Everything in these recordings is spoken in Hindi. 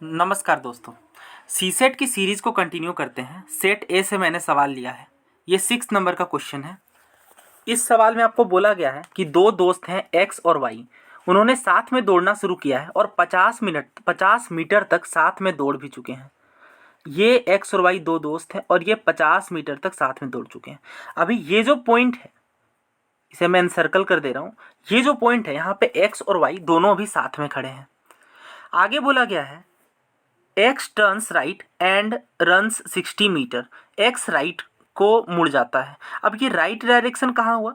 नमस्कार दोस्तों। सीसेट की सीरीज़ को कंटिन्यू करते हैं। सेट ए से मैंने सवाल लिया है। ये 6 नंबर का क्वेश्चन है। इस सवाल में आपको बोला गया है कि दो दोस्त हैं एक्स और वाई। उन्होंने साथ में दौड़ना शुरू किया है और 50 मीटर तक साथ में दौड़ भी चुके हैं। ये एक्स और वाई दो दोस्त हैं और ये 50 मीटर तक साथ में दौड़ चुके हैं। अभी ये जो पॉइंट है इसे मैं सर्कल कर दे रहा हूँ। ये जो पॉइंट है यहाँ पे एक्स और वाई दोनों अभी साथ में खड़े हैं। आगे बोला गया है X turns right and runs 60 metre. X राइट को मुड़ जाता है। अब ये राइट डायरेक्शन कहाँ हुआ?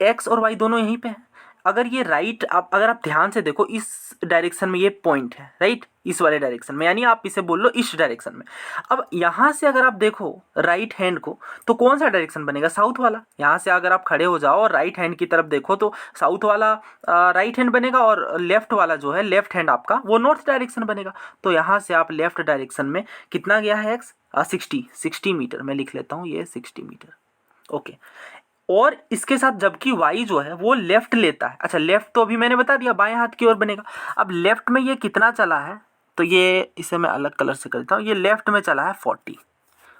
एक्स और वाई दोनों यहीं पे हैं। अगर ये राइट अगर आप ध्यान से देखो इस डायरेक्शन में ये पॉइंट है, राइट, इस वाले डायरेक्शन में, यानी आप इसे बोल लो इस डायरेक्शन में। अब यहाँ से अगर आप देखो राइट हैंड को तो कौन सा डायरेक्शन बनेगा? साउथ वाला। यहाँ से अगर आप खड़े हो जाओ और राइट हैंड की तरफ देखो तो साउथ वाला राइट हैंड बनेगा और लेफ्ट वाला जो है लेफ्ट हैंड आपका वो नॉर्थ डायरेक्शन बनेगा। तो यहाँ से आप लेफ्ट डायरेक्शन में कितना गया है एक्स? 60 मीटर। मैं लिख लेता हूँ ये 60 मीटर। ओके। और इसके साथ जबकि y जो है वो लेफ्ट लेता है। अच्छा, लेफ्ट तो अभी मैंने बता दिया बाएं हाथ की ओर बनेगा। अब लेफ्ट में ये कितना चला है तो ये इसे मैं अलग कलर से कर देता हूँ। ये लेफ्ट में चला है 40।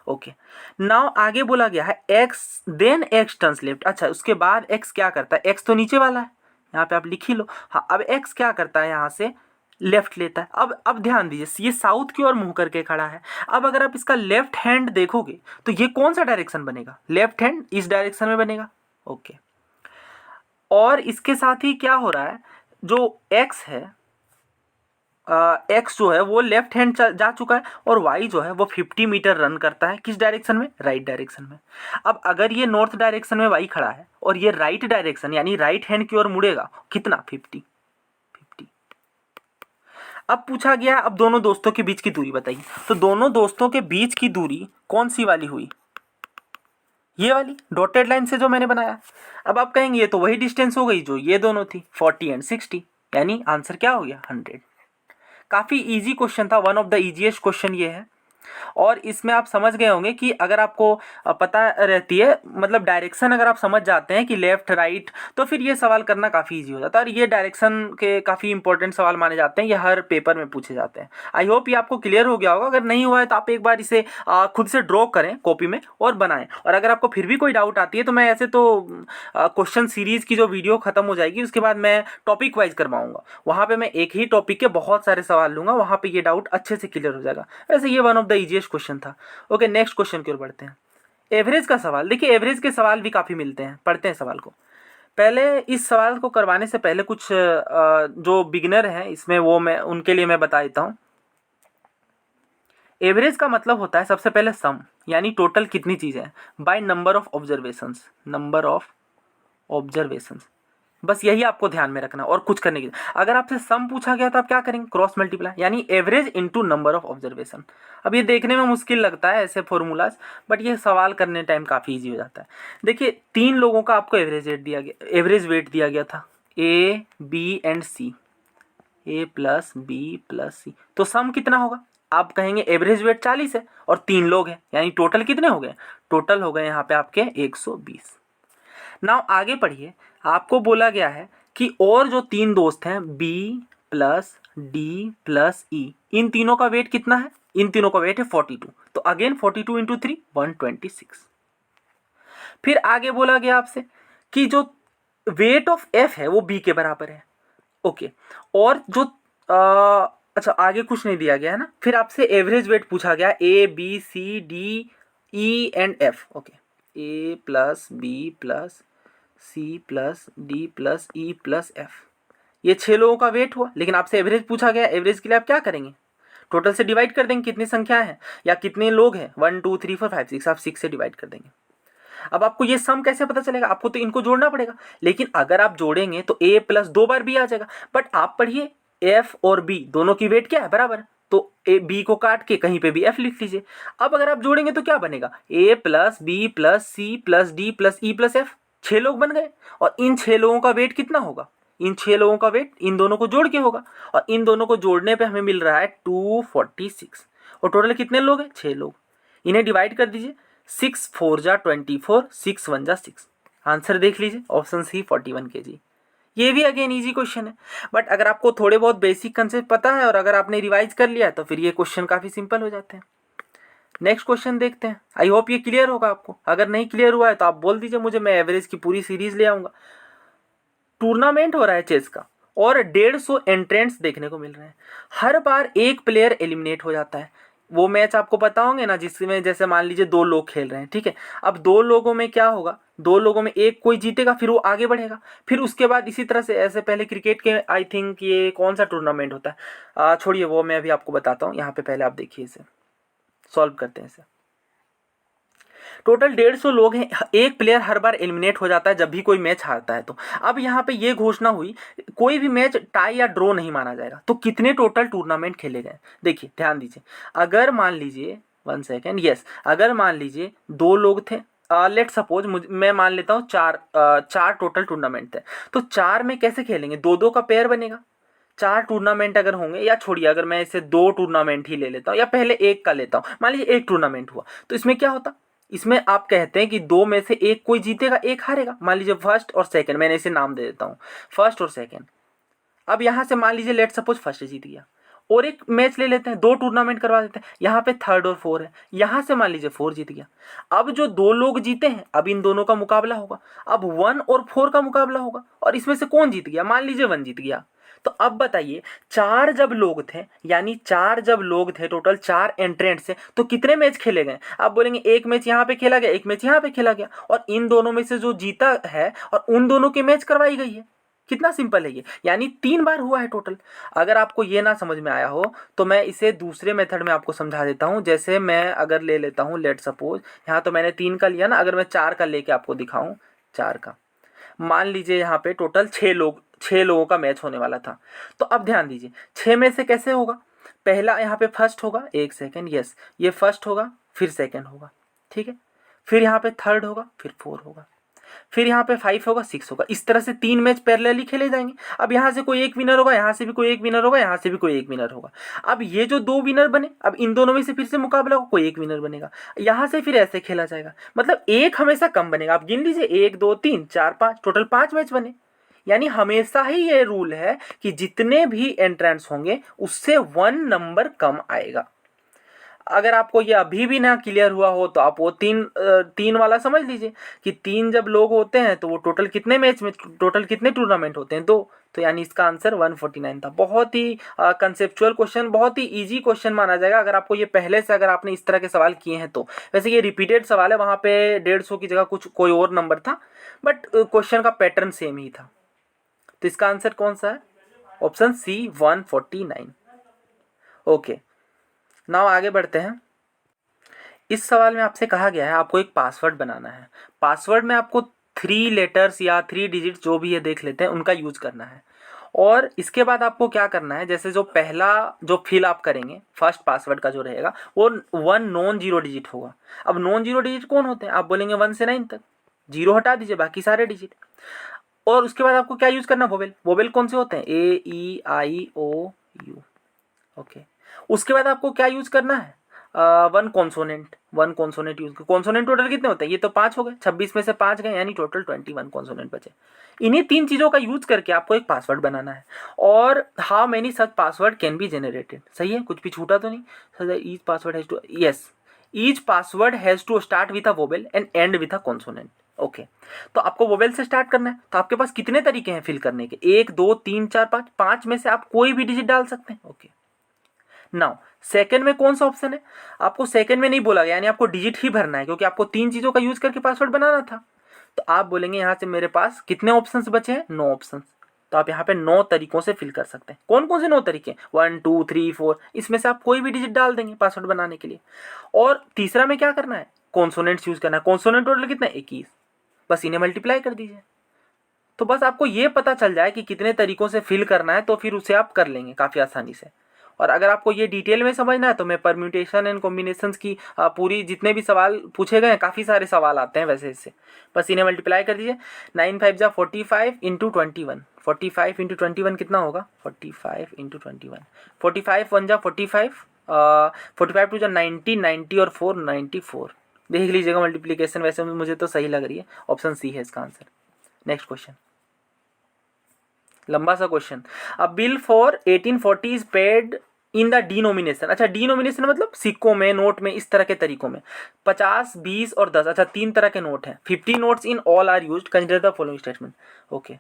ओके। नाउ आगे बोला गया है x then x turns left. अच्छा, उसके बाद x क्या करता है? x तो नीचे वाला है, यहाँ पे आप लिख ही लो। हाँ, अब x क्या करता है? यहाँ से लेफ्ट लेता है। अब ध्यान दीजिए, ये साउथ की ओर मुंह करके खड़ा है। अब अगर आप इसका लेफ्ट हैंड देखोगे तो ये कौन सा डायरेक्शन बनेगा? लेफ्ट हैंड इस डायरेक्शन में बनेगा। ओके। और इसके साथ ही क्या हो रहा है, जो एक्स है एक्स जो है वो लेफ्ट हैंड जा चुका है और वाई जो है वो 50 मीटर रन करता है। किस डायरेक्शन में? राइट डायरेक्शन में। अब अगर ये नॉर्थ डायरेक्शन में वाई खड़ा है और ये राइट डायरेक्शन यानी राइट हैंड की ओर मुड़ेगा, कितना? 50। अब पूछा गया अब दोनों दोस्तों के बीच की दूरी बताइए। तो दोनों दोस्तों के बीच की दूरी कौन सी वाली हुई? ये वाली डॉटेड लाइन से जो मैंने बनाया। अब आप कहेंगे ये तो वही डिस्टेंस हो गई जो ये दोनों थी, 40 एंड 60, यानी आंसर क्या हो गया? 100। काफ़ी इजी क्वेश्चन था, one of the easiest question ये है। और इसमें आप समझ गए होंगे कि अगर आपको पता रहती है, मतलब डायरेक्शन अगर आप समझ जाते हैं कि लेफ्ट राइट, तो फिर ये सवाल करना काफ़ी इजी हो जाता है। और ये डायरेक्शन के काफ़ी इंपॉर्टेंट सवाल माने जाते हैं, ये हर पेपर में पूछे जाते हैं। आई होप ये आपको क्लियर हो गया होगा। अगर नहीं हुआ है तो आप एक बार इसे खुद से ड्रॉ करें कॉपी में और बनाएं। और अगर आपको फिर भी कोई डाउट आती है तो मैं ऐसे तो क्वेश्चन सीरीज़ की जो वीडियो खत्म हो जाएगी उसके बाद मैं टॉपिक वाइज करवाऊंगा। वहाँ पे मैं एक ही टॉपिक के बहुत सारे सवाल लूँगा, वहाँ पे ये डाउट अच्छे से क्लियर हो जाएगा। वैसे ये one of the easiest question था। ओके, नेक्स्ट क्वेश्चन की ओर बढ़ते हैं। एवरेज का सवाल। देखिए, एवरेज के सवाल भी काफ़ी मिलते हैं। पढ़ते हैं सवाल को। पहले इस सवाल को करवाने से पहले कुछ जो बिगिनर हैं इसमें वो मैं उनके लिए मैं बता देता हूँ। एवरेज का मतलब होता है सबसे पहले सम, यानी टोटल कितनी चीज़ें हैं, by number of observations. Number of observations, बस यही आपको ध्यान में रखना और कुछ करने की। अगर आपसे सम पूछा गया तो आप क्या करेंगे? क्रॉस मल्टीप्लाई, यानी average into number of observation. अब ये देखने में मुश्किल लगता है ऐसे फॉर्मूलाज, बट ये सवाल करने टाइम काफ़ी इजी हो जाता है। देखिए, 3 लोगों का आपको एवरेज वेट दिया गया था, A B and C, A plus B plus C. तो सम कितना होगा? आप कहेंगे एवरेज वेट 40 है और 3 लोग हैं, यानी टोटल कितने हो गए? टोटल हो गए यहाँ पे आपके 120। नाउ आगे पढ़िए। आपको बोला गया है कि और जो 3 दोस्त हैं B प्लस डी प्लस ई, इन तीनों का वेट कितना है? इन तीनों का वेट है 42। तो अगेन 42 इंटू 3 126। फिर आगे बोला गया आपसे कि जो वेट ऑफ F है वो B के बराबर है। ओके। और जो अच्छा, आगे कुछ नहीं दिया गया है ना। फिर आपसे एवरेज वेट पूछा गया A B C D E and F। Okay, A plus B plus C plus D plus E plus F, ये 6 लोगों का वेट हुआ। लेकिन आपसे एवरेज पूछा गया। एवरेज के लिए आप क्या करेंगे? टोटल से डिवाइड कर देंगे, कितनी संख्या है या कितने लोग हैं, 1 2 3 4 5 6, आप 6 से डिवाइड कर देंगे। अब आपको ये सम कैसे पता चलेगा? आपको तो इनको जोड़ना पड़ेगा। लेकिन अगर आप जोड़ेंगे तो ए प्लस 2 बार बी आ जाएगा। बट आप पढ़िए, एफ और बी दोनों की वेट क्या है? बराबर। तो ए बी को काट के कहीं पे भी एफ लिख लीजिए। अब अगर आप जोड़ेंगे तो क्या बनेगा? A plus B plus C plus D plus E plus F. 6 लोग बन गए। और इन 6 लोगों का वेट कितना होगा? इन 6 लोगों का वेट इन दोनों को जोड़ के होगा। और इन दोनों को जोड़ने पे हमें मिल रहा है 246। और टोटल कितने लोग हैं? 6 लोग। इन्हें डिवाइड कर दीजिए। 6 4 जा 24, 6 1 जा 6। आंसर देख लीजिए, ऑप्शन सी 41 kg। ये भी अगेन इजी क्वेश्चन है, बट अगर आपको थोड़े बहुत बेसिक कंसेप्ट पता है और अगर आपने रिवाइज कर लिया है तो फिर ये क्वेश्चन काफ़ी सिंपल हो जाते हैं। नेक्स्ट क्वेश्चन देखते हैं। आई होप ये क्लियर होगा आपको। अगर नहीं क्लियर हुआ है तो आप बोल दीजिए मुझे, मैं एवरेज की पूरी सीरीज ले आऊँगा। टूर्नामेंट हो रहा है चेस का और 150 एंट्रेंट्स देखने को मिल रहे हैं। हर बार एक प्लेयर एलिमिनेट हो जाता है। वो मैच आपको पता होंगे ना, जिसमें जैसे मान लीजिए 2 लोग खेल रहे हैं, ठीक है। अब 2 लोगों में क्या होगा, 2 लोगों में एक कोई जीतेगा, फिर वो आगे बढ़ेगा, फिर उसके बाद इसी तरह से ऐसे पहले क्रिकेट के आई थिंक ये कौन सा टूर्नामेंट होता है, छोड़िए वो मैं अभी आपको बताता हूँ। यहाँ पे पहले आप देखिए, इसे सॉल्व करते हैं। इसे टोटल 150 लोग हैं, एक प्लेयर हर बार एलिमिनेट हो जाता है जब भी कोई मैच हारता है। तो अब यहाँ पे ये घोषणा हुई कोई भी मैच टाई या ड्रॉ नहीं माना जाएगा। तो कितने टोटल टूर्नामेंट खेले गए, देखिए ध्यान दीजिए। अगर मान लीजिए 1 सेकेंड, यस, अगर मान लीजिए 2 लोग थे, लेट सपोज मैं मान लेता हूँ 4 टोटल टूर्नामेंट थे। तो 4 में कैसे खेलेंगे, 2-2 का पेयर बनेगा। 4 टूर्नामेंट अगर होंगे, या छोड़िए अगर मैं इसे 2 टूर्नामेंट ही ले लेता हूँ या पहले एक का लेता हूँ, मान लीजिए एक टूर्नामेंट हुआ, तो इसमें क्या होता, इसमें आप कहते हैं कि 2 में से एक कोई जीतेगा, एक हारेगा। मान लीजिए फर्स्ट और सेकंड, मैंने इसे नाम दे देता हूँ फर्स्ट और सेकंड। अब यहाँ से मान लीजिए लेट सपोज फर्स्ट जीत गया, और एक मैच ले लेते हैं, 2 टूर्नामेंट करवा देते हैं, यहाँ पे थर्ड और 4 है, यहाँ से मान लीजिए 4 जीत गया। अब जो 2 लोग जीते हैं, अब इन दोनों का मुकाबला होगा, अब 1 और 4 का मुकाबला होगा, और इसमें से कौन जीत गया, मान लीजिए 1 जीत गया। तो अब बताइए 4 जब लोग थे, यानी 4 जब लोग थे, टोटल 4 एंट्रेंट से, तो कितने मैच खेले गए। आप बोलेंगे एक मैच यहाँ पे खेला गया, एक मैच यहाँ पे खेला गया, और इन दोनों में से जो जीता है और उन दोनों की मैच करवाई गई है। कितना सिंपल है ये, यानी 3 बार हुआ है टोटल। अगर आपको ये ना समझ में आया हो तो मैं इसे दूसरे मेथड में आपको समझा देता हूँ। जैसे मैं अगर ले लेता हूँ लेट सपोज, यहाँ तो मैंने 3 का लिया ना, अगर मैं 4 का लेके आपको दिखाऊँ, 4 का मान लीजिए यहाँ पे टोटल 6 लोगों का मैच होने वाला था। तो अब ध्यान दीजिए 6 में से कैसे होगा, पहला यहाँ पे फर्स्ट होगा, 1 सेकेंड, यस, ये फर्स्ट होगा, फिर सेकेंड होगा, ठीक है, फिर यहाँ पे थर्ड होगा, फिर 4 होगा, फिर यहाँ पे 5 होगा, 6 होगा। इस तरह से 3 मैच पैरेलली खेले जाएंगे। अब यहाँ से कोई एक विनर होगा, यहाँ से भी कोई एक विनर होगा, यहाँ से भी कोई एक विनर होगा। अब ये जो 2 विनर बने, अब इन दोनों में से फिर से मुकाबला होगा, कोई एक विनर बनेगा, यहाँ से फिर ऐसे खेला जाएगा। मतलब एक हमेशा कम बनेगा। आप गिन लीजिए 1 2 3 4 5, टोटल 5 मैच बने। यानी हमेशा ही ये रूल है कि जितने भी एंट्रेंस होंगे उससे 1 नंबर कम आएगा। अगर आपको ये अभी भी ना क्लियर हुआ हो तो आप वो 3 वाला समझ लीजिए कि 3 जब लोग होते हैं तो वो टोटल कितने मैच में, टोटल कितने टूर्नामेंट होते हैं, 2। तो यानी इसका आंसर 149 था। बहुत ही कंसेप्चुअल क्वेश्चन, बहुत ही इजी क्वेश्चन माना जाएगा अगर आपको ये पहले से, अगर आपने इस तरह के सवाल किए हैं तो। वैसे ये रिपीटेड सवाल है, वहाँ पे 150 की जगह कुछ कोई और नंबर था, बट क्वेश्चन का पैटर्न सेम ही था। तो इसका आंसर कौन सा है, ऑप्शन सी 149। ओके, नाउ आगे बढ़ते हैं। इस सवाल में आपसे कहा गया है आपको एक पासवर्ड बनाना है। पासवर्ड में आपको 3 लेटर्स या 3 डिजिट जो भी ये देख लेते हैं उनका यूज करना है। और इसके बाद आपको क्या करना है, जैसे जो पहला जो फिल आप करेंगे फर्स्ट पासवर्ड का जो रहेगा वो 1 नॉन जीरो डिजिट होगा। अब नॉन जीरो डिजिट कौन होते हैं, आप बोलेंगे 1 से 9 तक, जीरो हटा दीजिए बाकी सारे डिजिट। और उसके बाद आपको क्या यूज करना, वोवेल। वोवेल कौन से होते हैं, A E I O U, okay. उसके बाद आपको क्या यूज करना है, 1 कॉन्सोनेंट। 1 कॉन्सोनेंट यूज कर, कॉन्सोनेंट टोटल कितने होते हैं, ये तो 5 हो गए, 26 में से 5 गए, यानी टोटल 21 कॉन्सोनेंट बचे। इन्हीं 3 चीज़ों का यूज करके आपको एक पासवर्ड बनाना है। और how many such password can be generated, सही है, कुछ भी छूटा तो नहीं। Sir each password has to, yes, each password has to start with a vowel and end with a consonant. Okay, तो आपको वोवेल से स्टार्ट करना है। तो आपके पास कितने तरीके हैं फिल करने के, 1 2 3 4 5, 5 में से आप कोई भी डिजिट डाल सकते हैं। ओके, नाउ सेकंड में कौन सा ऑप्शन है, आपको सेकंड में नहीं बोला गया, यानी आपको डिजिट ही भरना है, क्योंकि आपको 3 चीजों का यूज करके पासवर्ड बनाना था। तो आप बोलेंगे यहाँ से मेरे पास कितने ऑप्शंस बचे हैं, 9 ऑप्शंस। तो आप यहाँ पे 9 तरीकों से फिल कर सकते हैं। कौन कौन से 9 तरीके, 1 2 3 4, इसमें से आप कोई भी डिजिट डाल देंगे पासवर्ड बनाने के लिए। और तीसरा में क्या करना है, कॉन्सोनेंट्स यूज करना है। कॉन्सोनेंट टोटल कितना है, 21, बस इन्हें मल्टीप्लाई कर दीजिए। तो बस आपको ये पता चल जाए कि कितने तरीकों से फिल करना है, तो फिर उसे आप कर लेंगे काफ़ी आसानी से। और अगर आपको ये डिटेल में समझना है तो मैं परम्यूटेशन एंड कॉम्बिनेशंस की पूरी जितने भी सवाल पूछे गए हैं, काफ़ी सारे सवाल आते हैं वैसे इससे, बस इन्हें मल्टीप्लाई कर दीजिए। 9 5 जा 45 इंटू 21, 45 इंटू 21 कितना होगा, 45 इंटू 21, 45 1 जा 45, 45 टू जा 90, 90 और 4 94। देख लीजिएगा मल्टीप्लीकेशन, वैसे मुझे तो सही लग रही है, ऑप्शन सी है इसका आंसर। Next question. लंबा सा question. A bill for 1840 is paid in the denomination. अच्छा, डिनोमिनेशन मतलब सिक्कों में, नोट में, इस तरह के तरीकों में। 50, 20 और 10। अच्छा, 3 तरह के नोट हैं। 50 notes in all are used, consider the following statement. Okay,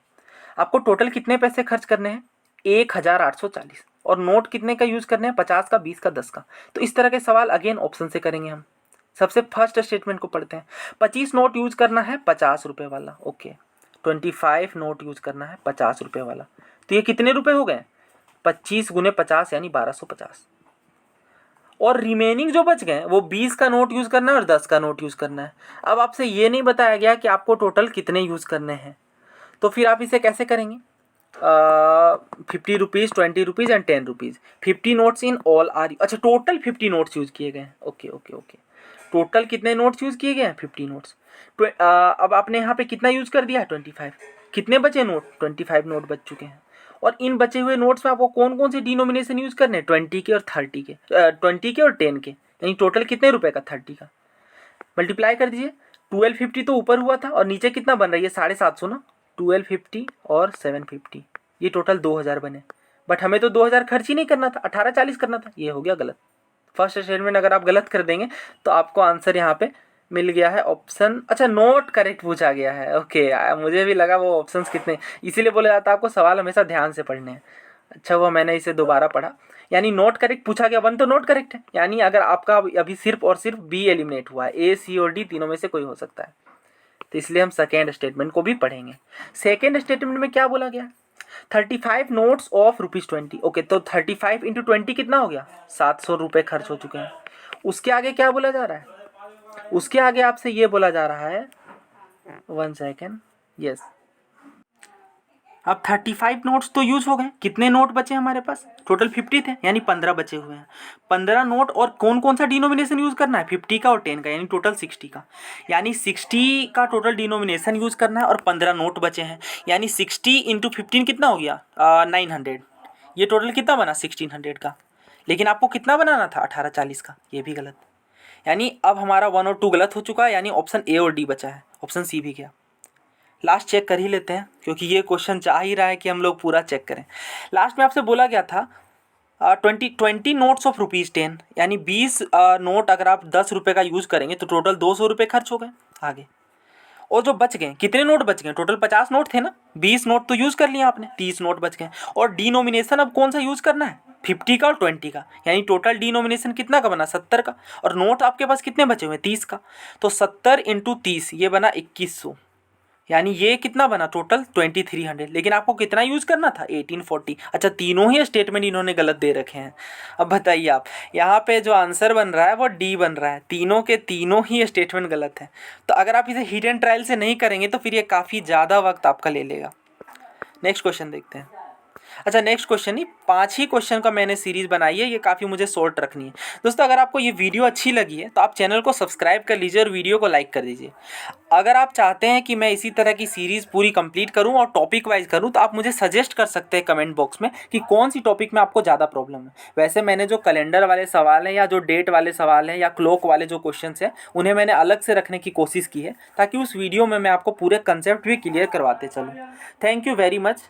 आपको टोटल कितने पैसे खर्च करने हैं? 1840। और नोट कितने का यूज करने हैं? 50 का, 20 का, 10 का। तो इस तरह के सवाल अगेन ऑप्शन से करेंगे हम। सबसे फर्स्ट स्टेटमेंट को पढ़ते हैं। 25 नोट यूज करना है 50 रुपए वाला। ओके, 25 नोट यूज करना है 50 रुपए वाला। तो ये कितने रुपए हो गए? 25 गुने 50 यानी 1250। और रिमेनिंग जो बच गए वो 20 का नोट यूज करना है और 10 का नोट यूज करना है। अब आपसे ये नहीं बताया गया कि आपको टोटल कितने यूज करने हैं, तो फिर आप इसे कैसे करेंगे? 50 rupees, 20 rupees and 10 rupees. 50 notes in all are. अच्छा, टोटल 50 नोट्स यूज किए गए हैं। ओके ओके ओके, टोटल कितने नोट्स यूज किए गए हैं? 50 नोट्स। अब आपने यहाँ पे कितना यूज कर दिया है? 25। कितने बचे नोट? 25 नोट बच चुके हैं। और इन बचे हुए नोट्स में आपको कौन कौन से डिनोमिनेशन यूज करने हैं? 20 के और 30 के, 20 के और 10 के। यानी टोटल कितने रुपए का? 30 का। मल्टीप्लाई कर दीजिए। 1250 तो ऊपर हुआ था और नीचे कितना बन रहा है? ये 750 ना। 1250 और 750, ये टोटल 2000 बने। बट हमें तो 2000 खर्च ही नहीं करना था, 1840 करना था। ये हो गया गलत। फर्स्ट स्टेटमेंट अगर आप गलत कर देंगे तो आपको आंसर यहाँ पे मिल गया है ऑप्शन। अच्छा, नोट करेक्ट पूछा गया है। ओके, मुझे भी लगा वो ऑप्शंस कितने, इसीलिए बोला जाता है आपको सवाल हमेशा ध्यान से पढ़ने हैं। अच्छा हुआ मैंने इसे दोबारा पढ़ा। यानी नोट करेक्ट पूछा गया, 1 तो नोट करेक्ट है। यानी अगर आपका अभी सिर्फ और सिर्फ बी एलिमिनेट हुआ है, ए, सी और डी तीनों में से कोई हो सकता है। तो इसलिए हम सेकेंड स्टेटमेंट को भी पढ़ेंगे। सेकेंड स्टेटमेंट में क्या बोला गया? 35 नोट्स ऑफ ₹20। ओके, तो 35 इंटू 20 कितना हो गया? 700 रुपये खर्च हो चुके हैं। उसके आगे क्या बोला जा रहा है? उसके आगे आपसे ये बोला जा रहा है, 1 सेकेंड, यस। अब 35 नोट्स तो यूज हो गए। कितने नोट बचे हमारे पास? टोटल 50 थे, यानी 15 बचे हुए हैं। 15 नोट, और कौन कौन सा डिनोमिनेशन यूज करना है? 50 का और 10 का, यानी टोटल 60 का। यानी 60 का टोटल डिनोमिनेशन यूज करना है और 15 नोट बचे हैं। यानी 60 इंटू 15 कितना हो गया? 900। ये टोटल कितना बना? 1600 का। लेकिन आपको कितना बनाना था? 1840 का। ये भी गलत। यानी अब हमारा 1 और 2 गलत हो चुका है, यानी ऑप्शन ए और डी बचा है, ऑप्शन सी भी गया। लास्ट चेक कर ही लेते हैं, क्योंकि ये क्वेश्चन चाह ही रहा है कि हम लोग पूरा चेक करें। लास्ट में आपसे बोला गया था 20 नोट्स ऑफ ₹10, यानी 20 नोट अगर आप 10 रुपये का यूज़ करेंगे तो टोटल 200 रुपये खर्च हो गए। आगे और जो बच गए, कितने नोट बच गए? टोटल 50 नोट थे ना, 20 नोट तो यूज़ कर लिया आपने, 30 नोट बच गए। और डिनोमिनेशन अब कौन सा यूज़ करना है? 50 का और 20 का। यानी टोटल डिनोमिनेशन कितना का बना? 70 का। और नोट आपके पास कितने बचे हुए? 30 का। तो 70 इंटू 30, ये बना 2100। यानी ये कितना बना? टोटल 2300। लेकिन आपको कितना यूज़ करना था? 1840। अच्छा, तीनों ही स्टेटमेंट इन्होंने गलत दे रखे हैं। अब बताइए आप, यहाँ पे जो आंसर बन रहा है वो डी बन रहा है। तीनों के तीनों ही स्टेटमेंट गलत है। तो अगर आप इसे हिट एंड ट्रायल से नहीं करेंगे तो फिर ये काफ़ी ज़्यादा वक्त आपका ले लेगा। नेक्स्ट क्वेश्चन देखते हैं। अच्छा, नेक्स्ट क्वेश्चन ही 5 ही क्वेश्चन का मैंने सीरीज़ बनाई है, ये काफ़ी मुझे शॉर्ट रखनी है। दोस्तों, अगर आपको ये वीडियो अच्छी लगी है तो आप चैनल को सब्सक्राइब कर लीजिए और वीडियो को लाइक कर दीजिए। अगर आप चाहते हैं कि मैं इसी तरह की सीरीज़ पूरी कंप्लीट करूं और टॉपिक वाइज करूं तो आप मुझे सजेस्ट कर सकते हैं कमेंट बॉक्स में कि कौन सी टॉपिक में आपको ज़्यादा प्रॉब्लम है। वैसे मैंने जो कैलेंडर वाले सवाल हैं या जो डेट वाले सवाल हैं या क्लॉक वाले जो क्वेश्चन हैं उन्हें मैंने अलग से रखने की कोशिश की है, ताकि उस वीडियो में मैं आपको पूरे कंसेप्ट भी क्लियर करवाते चलूँ। Thank you very much.